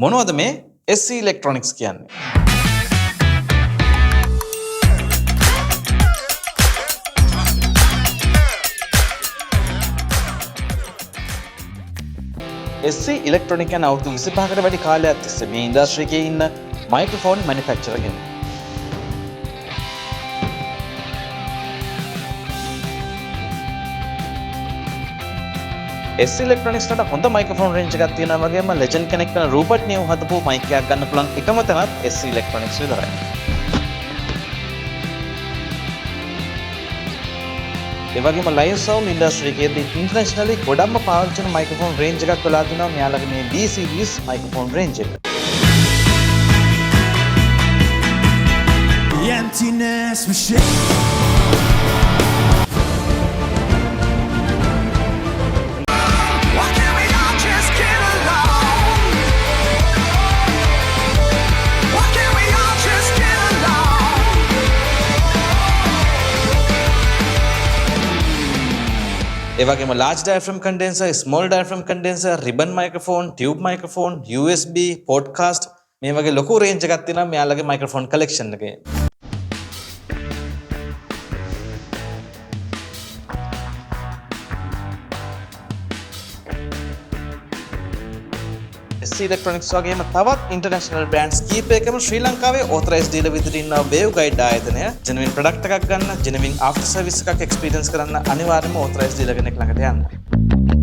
මොනවද මේ SC Electronics කියන්නේ? SC Electronics යන අවුරුදු 25කට වැඩි කාලයක් තිස්සේ මේ ඉන්ඩස්ට්‍රි එකේ ඉන්න මයික්‍රොෆෝන් මැනුෆැක්චරර් කෙනෙක්. SC Electronics වලට හොඳ මයික්‍රොෆෝන් රේන්ජ් එකක් තියෙනවා වගේම ලෙජන්ඩ් කෙනෙක් වෙන රූපර්ට් නියු හදපු මයික් එකක් ගන්න පුළුවන් එකම තැනත් SC Electronics විතරයි. ඒ වගේම ලයිව් සවුන්ඩ් ඉන්ඩස්ට්‍රි එකේදී ඉන්ටර්නැෂනලි ගොඩක්ම පාවිච්චි කරන මයික්‍රොෆෝන් රේන්ජ් එකක් වෙලා තිනවා මෙයාලගේ මේ D series මයික්‍රොෆෝන් රේන්ජ් එක. The emptiness machine. ඒ වගේම large diaphragm condenser, small diaphragm condenser, ribbon microphone, tube microphone, USB, podcast මේ වගේ ලොකු රේන්ජ් එකක් තියෙනවා මෙයාලගේ මයික්‍රොෆෝන් කලෙක්ෂන් එකේ. SC Electronics වගේම තවත් ඉන්ටර්නැෂනල් බ්‍රෑන්ඩ්ස් කීපයකම ශ්‍රී ලංකාවේ authorized dealer විදිහට ඉන්නවා Wave Guide ආයතනය. genuine product එකක් ගන්න, genuine after service එකක් experience කරන්න අනිවාර්යයෙන්ම authorized dealer කෙනෙක් ළඟට යන්න.